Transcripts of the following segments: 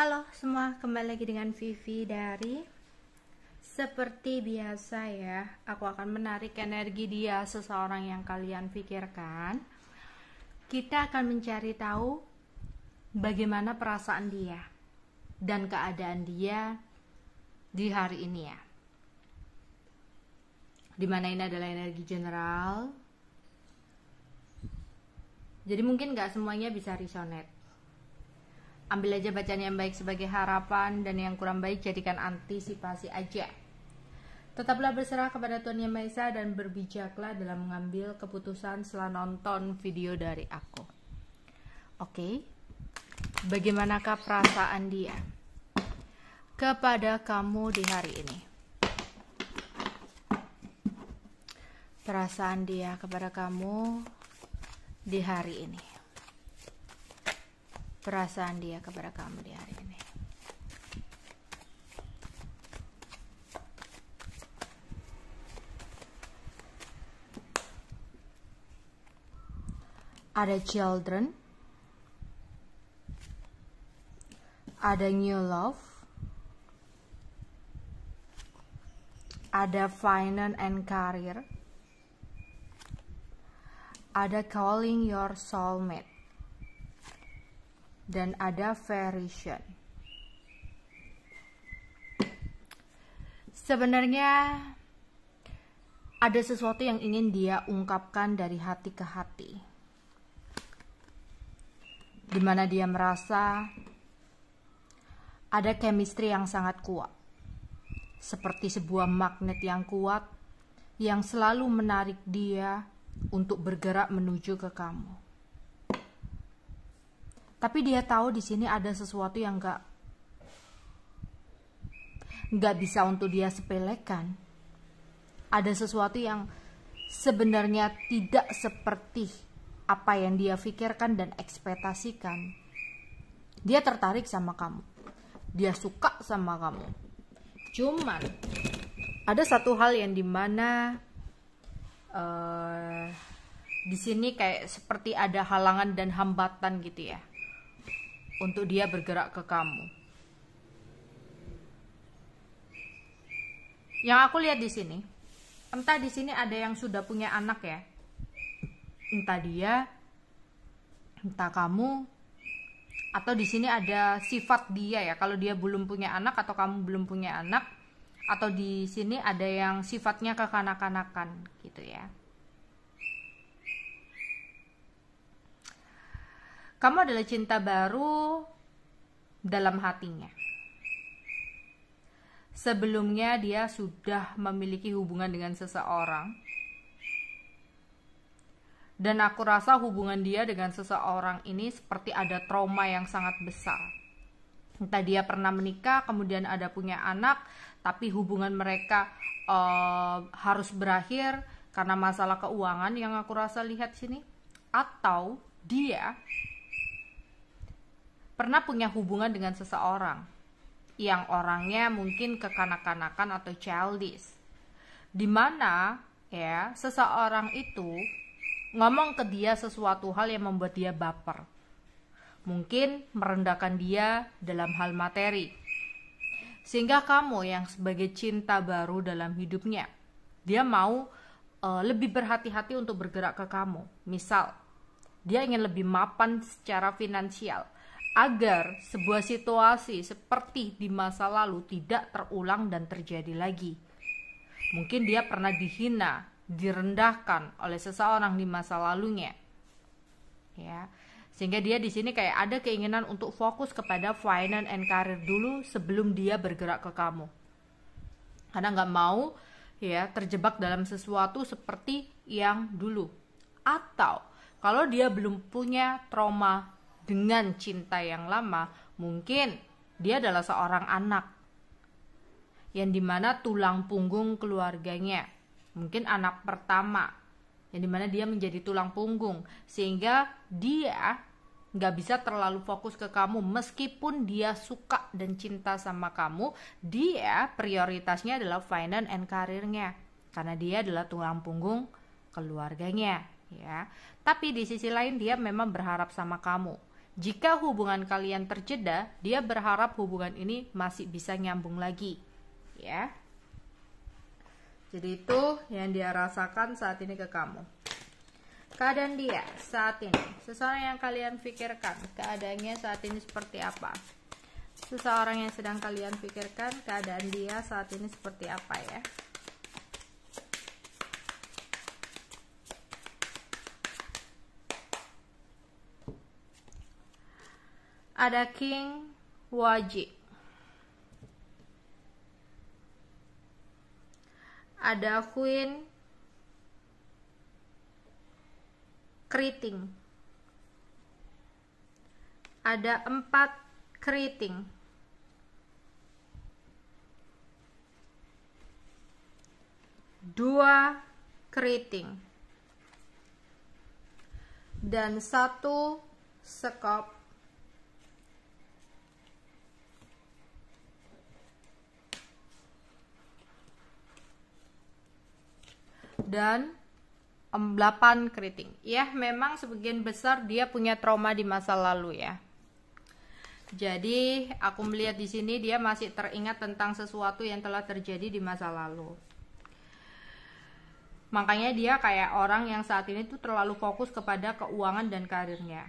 Halo semua, kembali lagi dengan Vivi dari seperti biasa ya, aku akan menarik energi dia seseorang yang kalian pikirkan. Kita akan mencari tahu bagaimana perasaan dia dan keadaan dia di hari ini ya. Dimana ini adalah energi general. Jadi mungkin gak semuanya bisa resonate. Ambil aja bacaan yang baik sebagai harapan dan yang kurang baik jadikan antisipasi aja. Tetaplah berserah kepada Tuhan Yang Maha Esa dan berbijaklah dalam mengambil keputusan setelah nonton video dari aku. Oke, bagaimanakah perasaan dia kepada kamu di hari ini? Perasaan dia kepada kamu di hari ini. Perasaan dia kepada kamu di hari ini. Ada children, ada new love, ada finance and career, ada calling your soulmate, dan ada variation. Sebenarnya ada sesuatu yang ingin dia ungkapkan dari hati ke hati, dimana dia merasa ada chemistry yang sangat kuat, seperti sebuah magnet yang kuat yang selalu menarik dia untuk bergerak menuju ke kamu. Tapi dia tahu di sini ada sesuatu yang nggak bisa untuk dia sepelekan. Ada sesuatu yang sebenarnya tidak seperti apa yang dia pikirkan dan ekspektasikan. Dia tertarik sama kamu, dia suka sama kamu. Cuman ada satu hal yang dimana di sini kayak seperti ada halangan dan hambatan gitu ya, untuk dia bergerak ke kamu. Yang aku lihat di sini, entah di sini ada yang sudah punya anak ya, entah dia, entah kamu, atau di sini ada sifat dia ya. Kalau dia belum punya anak atau kamu belum punya anak, atau di sini ada yang sifatnya kekanak-kanakan gitu ya. Kamu adalah cinta baru dalam hatinya. Sebelumnya dia sudah memiliki hubungan dengan seseorang. Dan aku rasa hubungan dia dengan seseorang ini seperti ada trauma yang sangat besar. Entah dia pernah menikah, kemudian ada punya anak, tapi hubungan mereka harus berakhir karena masalah keuangan yang aku rasa lihat sini. Atau dia pernah punya hubungan dengan seseorang yang orangnya mungkin kekanak-kanakan atau childish, dimana ya seseorang itu ngomong ke dia sesuatu hal yang membuat dia baper, mungkin merendahkan dia dalam hal materi, sehingga kamu yang sebagai cinta baru dalam hidupnya, dia mau lebih berhati-hati untuk bergerak ke kamu. Misal dia ingin lebih mapan secara finansial agar sebuah situasi seperti di masa lalu tidak terulang dan terjadi lagi. Mungkin dia pernah dihina, direndahkan oleh seseorang di masa lalunya, ya, sehingga dia di sini kayak ada keinginan untuk fokus kepada finance and career dulu sebelum dia bergerak ke kamu, karena nggak mau ya terjebak dalam sesuatu seperti yang dulu. Atau kalau dia belum punya trauma dengan cinta yang lama, mungkin dia adalah seorang anak yang dimana tulang punggung keluarganya, mungkin anak pertama, yang dimana dia menjadi tulang punggung, sehingga dia nggak bisa terlalu fokus ke kamu. Meskipun dia suka dan cinta sama kamu, dia prioritasnya adalah finance and career-nya, karena dia adalah tulang punggung keluarganya ya. Tapi di sisi lain dia memang berharap sama kamu, Jika hubungan kalian terjeda, dia berharap hubungan ini masih bisa nyambung lagi, ya. Jadi itu yang dia rasakan saat ini ke kamu. Keadaan dia saat ini, seseorang yang kalian pikirkan, keadaannya saat ini seperti apa? Seseorang yang sedang kalian pikirkan, keadaan dia saat ini seperti apa ya? Ada King Waji, ada Queen Keriting, ada 4 keriting, dua keriting, dan 1 sekop. Dan 8 keriting. Ya, memang sebagian besar dia punya trauma di masa lalu ya. Jadi, aku melihat di sini dia masih teringat tentang sesuatu yang telah terjadi di masa lalu. Makanya dia kayak orang yang saat ini tuh terlalu fokus kepada keuangan dan karirnya.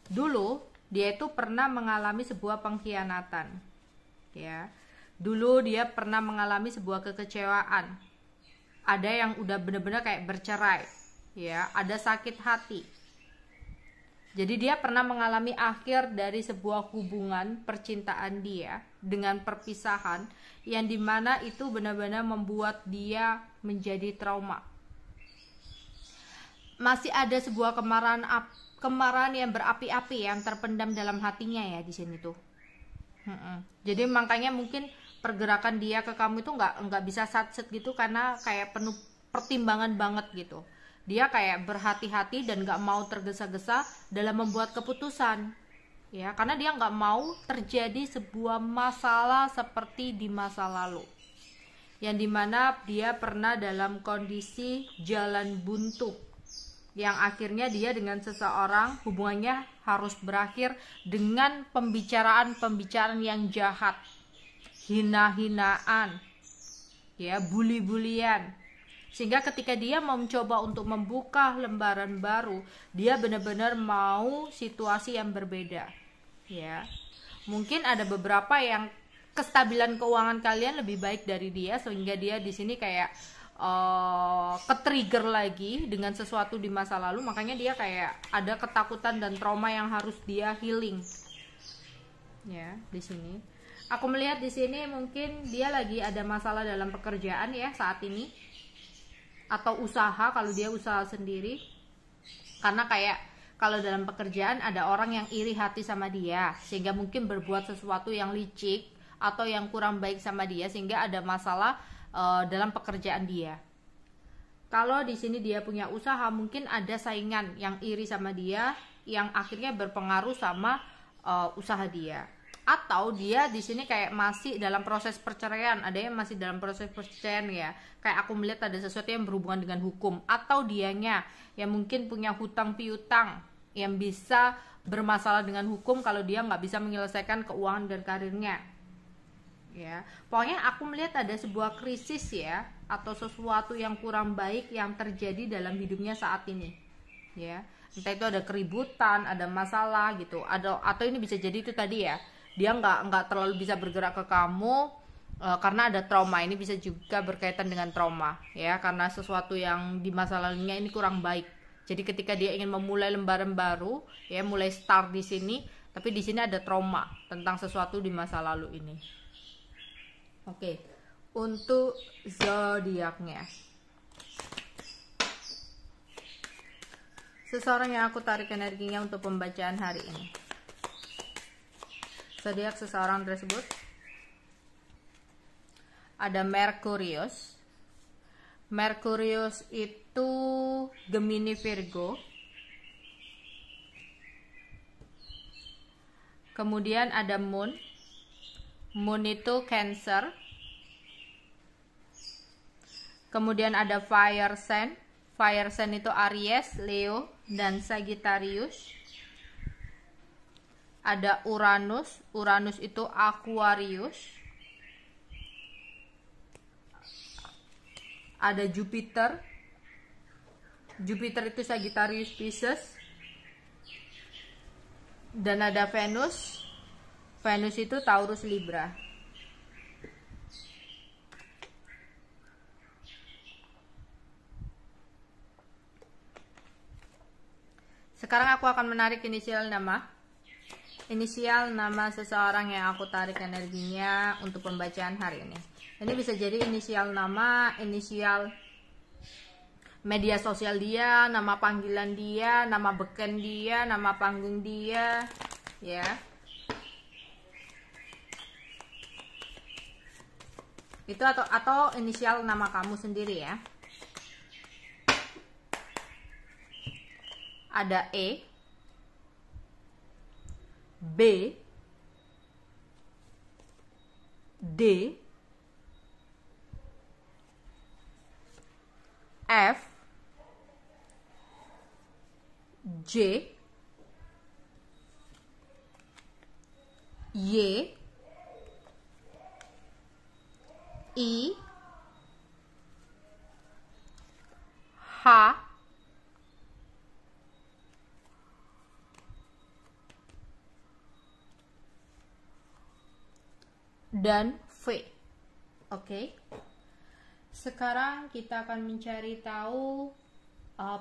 Dulu, dia itu pernah mengalami sebuah pengkhianatan. Ya. Dulu dia pernah mengalami sebuah kekecewaan. Ada yang udah bener-bener kayak bercerai, ya, ada sakit hati. Jadi dia pernah mengalami akhir dari sebuah hubungan percintaan dia dengan perpisahan yang dimana itu benar-benar membuat dia menjadi trauma. Masih ada sebuah kemarahan yang berapi-api yang terpendam dalam hatinya ya di sini tuh. Jadi makanya mungkin pergerakan dia ke kamu itu nggak bisa satset gitu karena kayak penuh pertimbangan banget gitu. Dia kayak berhati-hati dan nggak mau tergesa-gesa dalam membuat keputusan, ya, karena dia nggak mau terjadi sebuah masalah seperti di masa lalu, yang dimana dia pernah dalam kondisi jalan buntu, yang akhirnya dia dengan seseorang hubungannya harus berakhir dengan pembicaraan yang jahat, hina-hinaan, ya, bully-bulian. Sehingga ketika dia mau mencoba untuk membuka lembaran baru, dia benar-benar mau situasi yang berbeda, ya. Mungkin ada beberapa yang kestabilan keuangan kalian lebih baik dari dia, sehingga dia di sini kayak ke-trigger lagi dengan sesuatu di masa lalu, makanya dia kayak ada ketakutan dan trauma yang harus dia healing. Ya, di sini aku melihat di sini mungkin dia lagi ada masalah dalam pekerjaan ya saat ini, atau usaha kalau dia usaha sendiri. Karena kayak kalau dalam pekerjaan ada orang yang iri hati sama dia sehingga mungkin berbuat sesuatu yang licik atau yang kurang baik sama dia sehingga ada masalah dalam pekerjaan dia. Kalau di sini dia punya usaha, mungkin ada saingan yang iri sama dia yang akhirnya berpengaruh sama usaha dia. Atau dia di sini kayak masih dalam proses perceraian, ada yang masih dalam proses perceraian ya. Kayak aku melihat ada sesuatu yang berhubungan dengan hukum, atau dianya yang mungkin punya hutang piutang yang bisa bermasalah dengan hukum kalau dia nggak bisa menyelesaikan keuangan dan karirnya. Ya, pokoknya aku melihat ada sebuah krisis ya, atau sesuatu yang kurang baik yang terjadi dalam hidupnya saat ini. Ya, entah itu ada keributan, ada masalah gitu, atau ini bisa jadi itu tadi ya, dia nggak terlalu bisa bergerak ke kamu karena ada trauma. Ini bisa juga berkaitan dengan trauma ya, karena sesuatu yang di masa lalunya ini kurang baik. Jadi ketika dia ingin memulai lembaran baru ya, mulai start di sini, tapi di sini ada trauma tentang sesuatu di masa lalu ini. Oke, untuk zodiaknya, seseorang yang aku tarik energinya untuk pembacaan hari ini. Zodiak seseorang tersebut ada Merkurius. Merkurius itu Gemini Virgo. Kemudian ada Moon. Moon itu Cancer. Kemudian ada Fire Sign. Fire Sign itu Aries, Leo, dan Sagittarius. Ada Uranus. Uranus itu Aquarius. Ada Jupiter. Jupiter itu Sagittarius Pisces. Dan ada Venus. Venus itu Taurus Libra. Sekarang aku akan menarik inisial nama. Inisial nama seseorang yang aku tarik energinya untuk pembacaan hari ini. Ini bisa jadi inisial nama, inisial media sosial dia, nama panggilan dia, nama beken dia, nama panggung dia, ya. Itu atau inisial nama kamu sendiri ya. Ada E, B, D, F, J, Y, I, H, dan V. Oke. Sekarang kita akan mencari tahu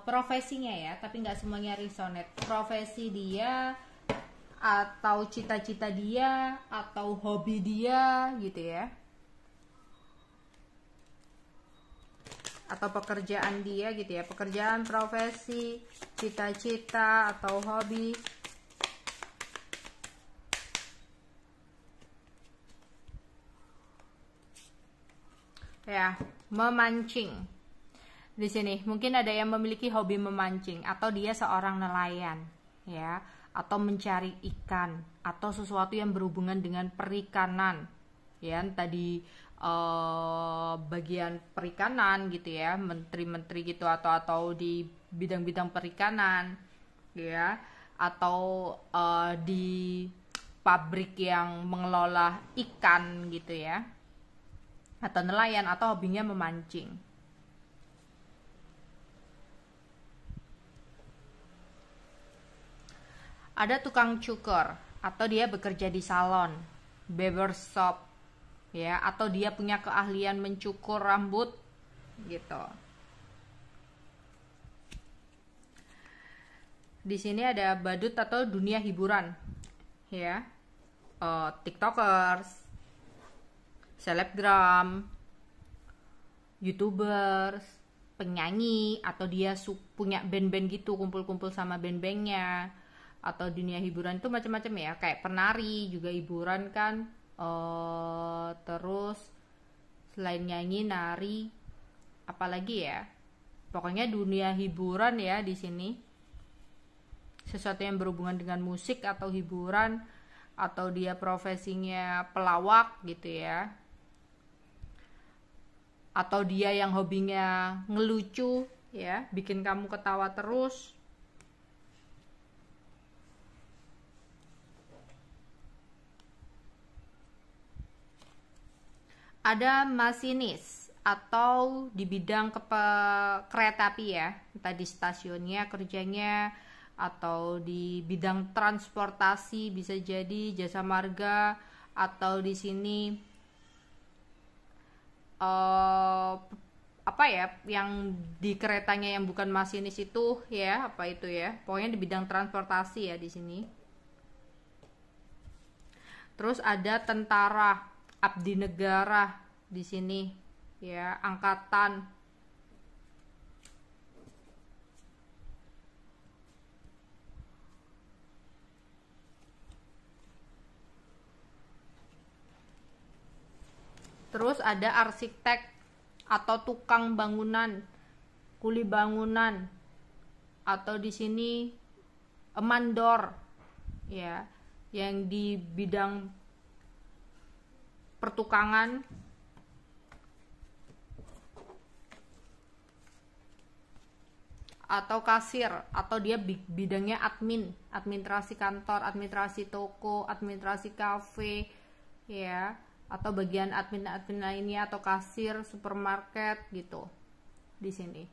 profesinya ya, tapi nggak semuanya resonate. Profesi dia, atau cita-cita dia, atau hobi dia gitu ya, atau pekerjaan dia gitu ya. Pekerjaan, profesi, cita-cita, atau hobi. Ya, memancing. Di sini mungkin ada yang memiliki hobi memancing, atau dia seorang nelayan, ya, atau mencari ikan, atau sesuatu yang berhubungan dengan perikanan, ya, tadi bagian perikanan gitu ya, menteri-menteri gitu, atau di bidang-bidang perikanan, ya, atau di pabrik yang mengelola ikan gitu ya, atau nelayan, atau hobinya memancing. Ada tukang cukur, atau dia bekerja di salon, barbershop, ya, atau dia punya keahlian mencukur rambut gitu. Di sini ada badut atau dunia hiburan, ya, tiktokers, selebgram, youtubers, penyanyi, atau dia punya band-band gitu, kumpul-kumpul sama band-bandnya. Atau dunia hiburan itu macam-macam ya, kayak penari juga hiburan kan. Terus selain nyanyi, nari, apalagi ya, pokoknya dunia hiburan ya. Di sini sesuatu yang berhubungan dengan musik atau hiburan, atau dia profesinya pelawak gitu ya, atau dia yang hobinya ngelucu ya, bikin kamu ketawa terus. Ada masinis, atau di bidang kereta api ya, entah di stasiunnya kerjanya, atau di bidang transportasi, bisa jadi jasa marga, atau di sini apa ya, yang di keretanya yang bukan masinis itu ya, apa itu ya, pokoknya di bidang transportasi ya di sini. Terus ada tentara, abdi negara di sini ya, angkatan. Terus ada arsitek atau tukang bangunan, kuli bangunan, atau di sini mandor ya, yang di bidang pertukangan. atau kasir, atau dia bidangnya admin, administrasi kantor, administrasi toko, administrasi kafe, ya, atau bagian admin lainnya, atau kasir supermarket gitu di sini,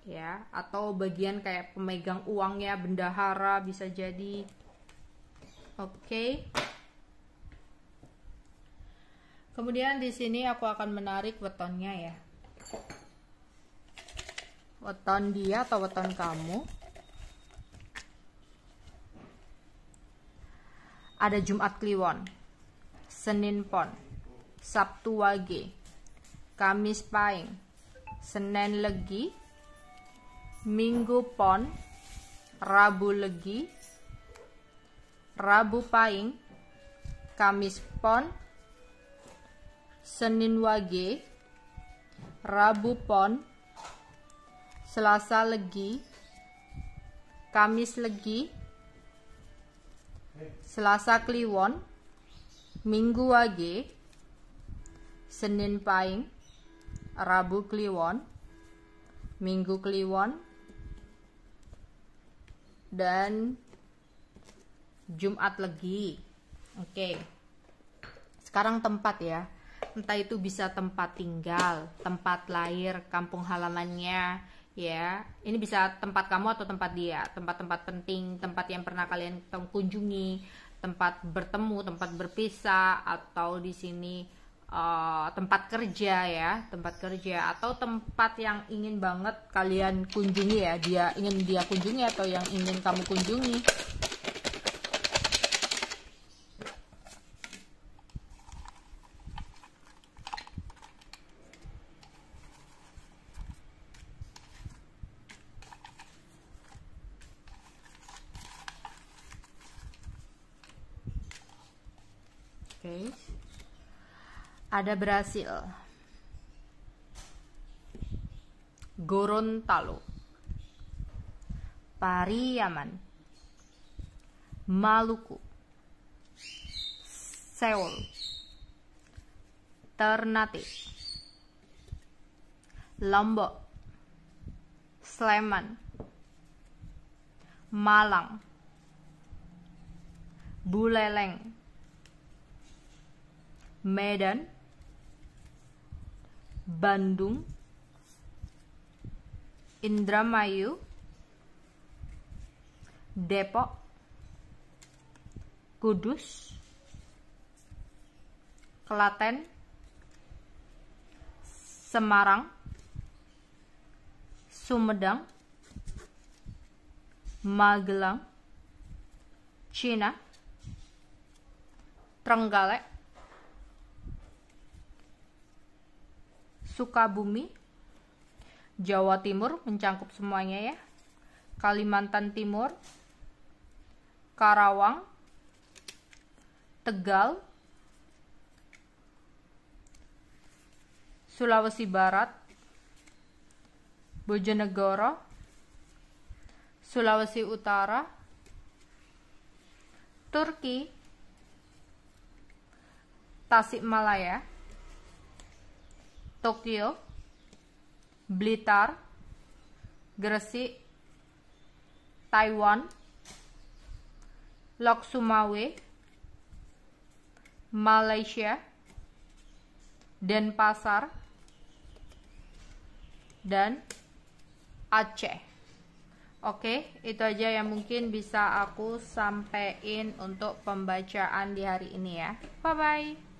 ya, atau bagian kayak pemegang uangnya, bendahara bisa jadi. Oke. Kemudian di sini aku akan menarik wetonnya ya. Weton dia atau weton kamu. Ada Jumat Kliwon, Senin Pon, Sabtu Wage, Kamis Pahing, Senin Legi, Minggu Pon, Rabu Legi, Rabu Pahing, Kamis Pon, Senin Wage, Rabu Pon, Selasa Legi, Kamis Legi, Selasa Kliwon, Minggu Wage, Senin Pahing, Rabu Kliwon, Minggu Kliwon, dan Jumat Legi. Oke. Sekarang tempat ya. Entah itu bisa tempat tinggal, tempat lahir, kampung halamannya, ya. Ini bisa tempat kamu atau tempat dia, tempat-tempat penting, tempat yang pernah kalian kunjungi, tempat bertemu, tempat berpisah, atau di sini tempat kerja ya, tempat kerja, atau tempat yang ingin banget kalian kunjungi ya, dia ingin dia kunjungi atau yang ingin kamu kunjungi. Oke. Ada Brasil, Gorontalo, Pariaman, Maluku, Seoul, Ternate, Lombok, Sleman, Malang, Buleleng, Medan, Bandung, Indramayu, Depok, Kudus, Klaten, Semarang, Sumedang, Magelang, Cina, Trenggalek, Sukabumi, Jawa Timur mencakup semuanya ya, Kalimantan Timur, Karawang, Tegal, Sulawesi Barat, Bojonegoro, Sulawesi Utara, Turki, Tasikmalaya, Tokyo, Blitar, Gresik, Taiwan, Lok Sumawe, Malaysia, Denpasar, dan Aceh. Oke, itu aja yang mungkin bisa aku sampaikan untuk pembacaan di hari ini ya. Bye bye.